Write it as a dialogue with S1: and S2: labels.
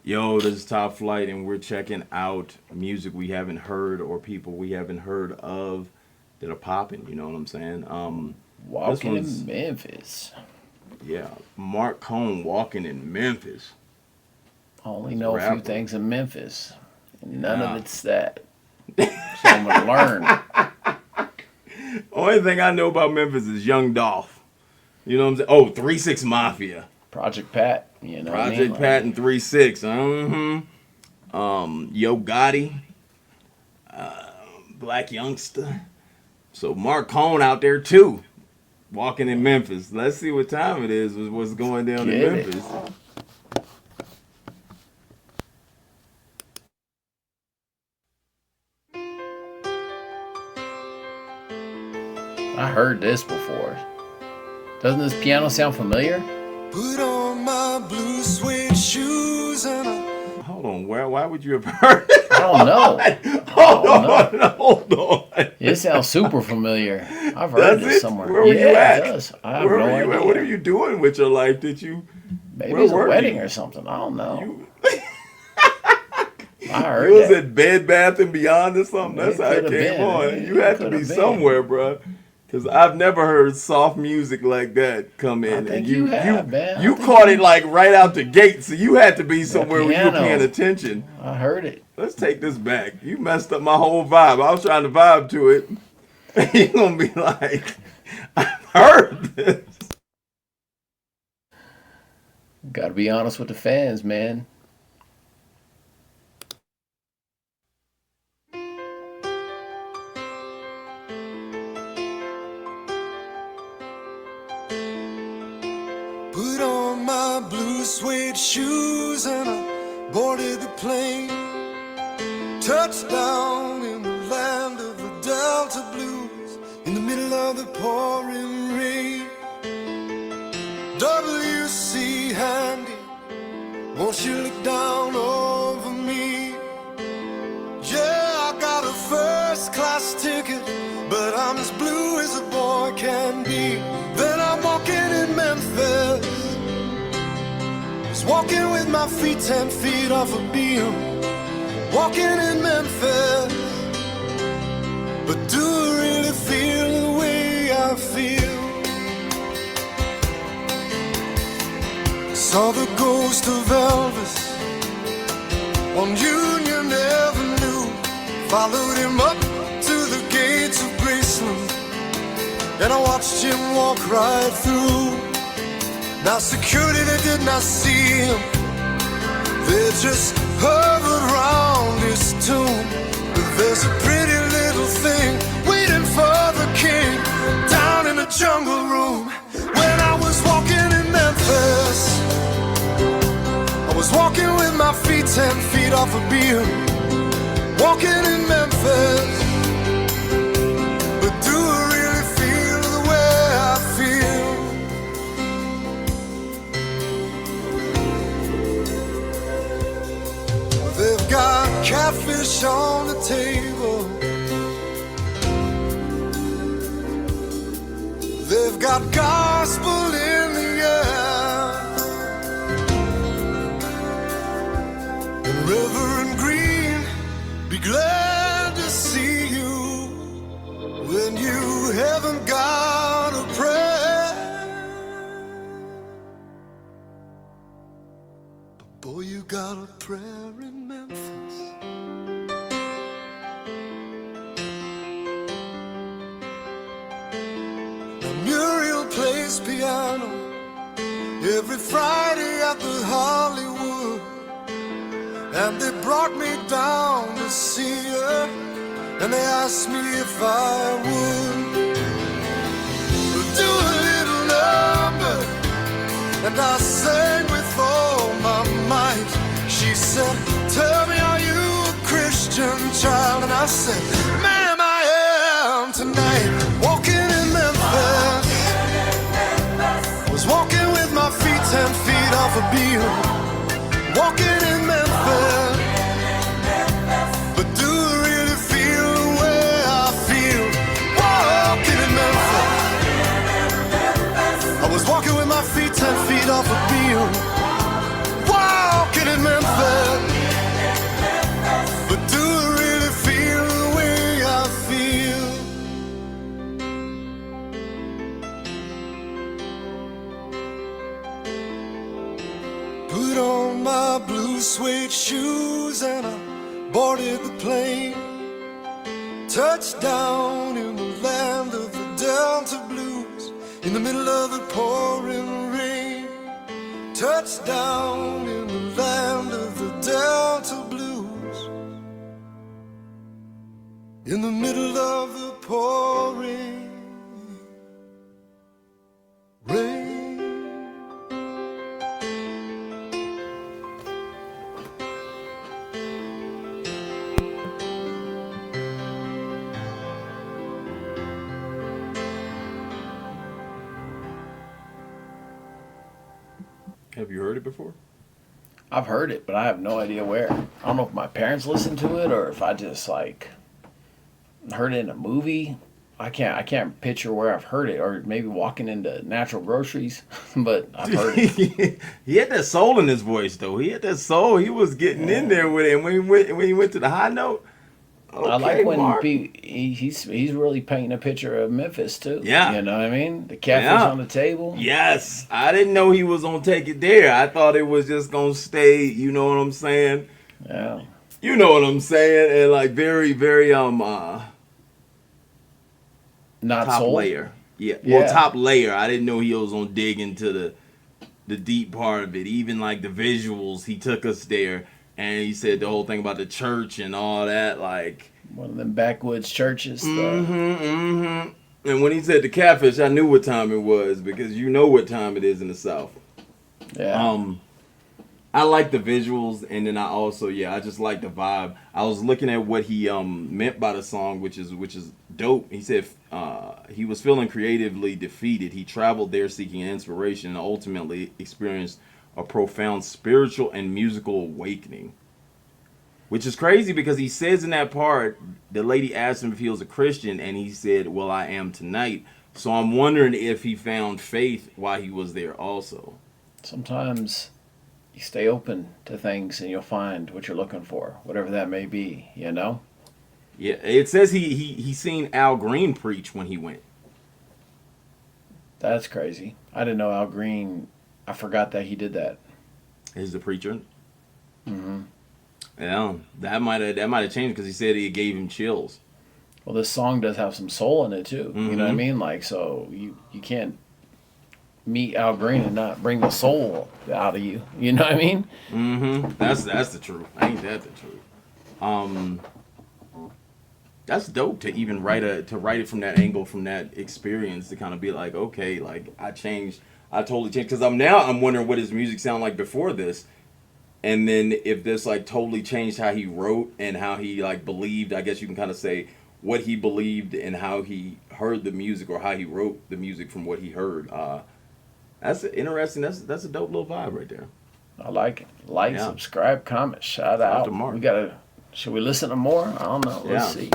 S1: Yo, this is Top Flight, and we're checking out music we haven't heard or people we haven't heard of that are popping. You know what I'm saying? This
S2: Walking
S1: one's
S2: in Memphis.
S1: yeah, Marc Cohn walking in Memphis.
S2: I only
S1: He's a
S2: know a few
S1: rapper.
S2: things in Memphis. And none
S1: Yeah.
S2: of it's that. So I'm gonna learn.
S1: Only thing I know about Memphis is Young Dolph. You know what I'm saying? Oh, 3-6 Mafia,
S2: Project Pat, you know what I mean?
S1: Project Pat, and 3-6. Yo Gotti, Black Youngster. So Marc Cohn out there too, walking in Memphis. Let's see what time it is. What's going down
S2: Get
S1: in
S2: it.
S1: Memphis?
S2: I heard this before. Doesn't this piano sound familiar?
S3: Put on my blue suede shoes and I
S1: Hold on, why would you have heard it?
S2: I don't know.
S1: Hold on.
S2: It sounds super familiar. I've heard
S1: Does
S2: this
S1: it?
S2: somewhere.
S1: Where were
S2: yeah,
S1: you at?
S2: it does. I have
S1: Where
S2: no
S1: were you
S2: idea.
S1: at? What are you doing with your life? Did you?
S2: Maybe
S1: where
S2: it's a
S1: were
S2: wedding
S1: you?
S2: or something. I don't know.
S1: You,
S2: I heard
S1: you was
S2: that.
S1: at Bed Bath and Beyond or something. That's
S2: It
S1: how it
S2: coulda
S1: came
S2: been.
S1: on.
S2: It
S1: You had to
S2: coulda
S1: be
S2: been.
S1: somewhere, bro. Because I've never heard soft music like that come in.
S2: I think
S1: and
S2: you have, man. I
S1: You
S2: think
S1: caught
S2: you-
S1: it like right out the gate, so you had to be somewhere where you were
S2: piano.
S1: paying attention.
S2: I heard it.
S1: Let's take this back. You messed up my whole vibe. I was trying to vibe to it. You're going to be like, I heard this.
S2: Gotta be honest with the fans, man.
S3: put on my blue suede shoes and I boarded the plane. Touchdown in the land of the Delta Blues in the middle of the pouring rain. WC Handy, won't you look down over me? Yeah, I got a first class ticket, but I'm as blue as a boy can be. Then I'm walking in Memphis, just walking with my feet 10 feet off a beam. Walking in Memphis, but do I really feel the way I feel? Saw the ghost of Elvis on Union Avenue, followed him up to the gates of Graceland, and I watched him walk right through. Now security, they did not see him, they just hovered round his tomb. But there's a pretty little thing waiting for the king down in the jungle room. When I was walking in Memphis, I was walking with my feet 10 feet off a beam. Walking in Memphis, but do I really feel the way I feel? They've got catfish on the table, they've got gospel in the air, and Reverend Green, be glad to see you when you haven't got a prayer. But boy, you got a prayer in Memphis. Now Muriel plays piano every Friday at the Hollywood, and they brought me down to see her, and they asked me if I would do a little number, and I sang with all my might. She said, tell me, are you a Christian child? And I said, ma'am, I am tonight. Walking in Memphis, was walking with my feet 10 feet off a beam. Walking in Memphis, but do I really feel the way I feel? Walking in Memphis, I was walking with my feet 10 feet off a beam. Walking in Memphis, suede shoes and I boarded the plane. Touchdown in the land of the Delta Blues, in the middle of the pouring rain. Touchdown in the land of the Delta Blues, in the middle of the pouring rain.
S1: Have you heard it before?
S2: I've heard it, but I have no idea where. I don't know if my parents listened to it or if I just like heard it in a movie. I can't picture where I've heard it, or maybe walking into natural groceries, but I've heard it.
S1: He had that soul in his voice, though. He had that soul. He was getting in there with it. And when he went to the high note, okay,
S2: I like when
S1: Marc.
S2: he's really painting a picture of Memphis too.
S1: Yeah.
S2: You know what I mean? The catfish on the table.
S1: Yes. I didn't know he was gonna take it there. I thought it was just gonna stay, you know what I'm saying?
S2: Yeah.
S1: You know what I'm saying? And like very, very
S2: Not
S1: top
S2: soul.
S1: layer. Yeah.
S2: Yeah.
S1: Well, top layer. I didn't know he was gonna dig into the deep part of it. Even like the visuals, he took us there. And he said the whole thing about the church and all that, like
S2: One of them backwoods churches.
S1: And when he said the catfish, I knew what time it was, because you know what time it is in the South.
S2: Yeah.
S1: I like the visuals, and then I also, I just like the vibe. I was looking at what he meant by the song, which is dope. He said he was feeling creatively defeated. He traveled there seeking inspiration and ultimately experienced a profound spiritual and musical awakening. Which is crazy, because he says in that part, the lady asked him if he was a Christian, and he said, well, I am tonight. So I'm wondering if he found faith while he was there also.
S2: Sometimes you stay open to things and you'll find what you're looking for, whatever that may be, you know?
S1: Yeah, it says he seen Al Green preach when he went.
S2: That's crazy. I didn't know Al Green, I forgot that he did that.
S1: He's the preacher.
S2: Mm-hmm.
S1: Yeah, that might have changed, because he said it gave him chills.
S2: Well, this song does have some soul in it too.
S1: Mm-hmm.
S2: You know what I mean? Like, so you can't meet Al Green and not bring the soul out of you. You know what I mean?
S1: Mm-hmm. That's the truth. Ain't that the truth? That's dope to even write it from that angle, from that experience, to kind of be like, okay, like I totally changed, because I'm wondering what his music sounded like before this, and then if this like totally changed how he wrote and how he like believed. I guess you can kind of say what he believed and how he heard the music, or how he wrote the music from what he heard. That's interesting. That's a dope little vibe right there.
S2: I like it. Like, subscribe, comment, shout out.
S1: to Marc.
S2: Should we listen to more? I don't know. Let's see.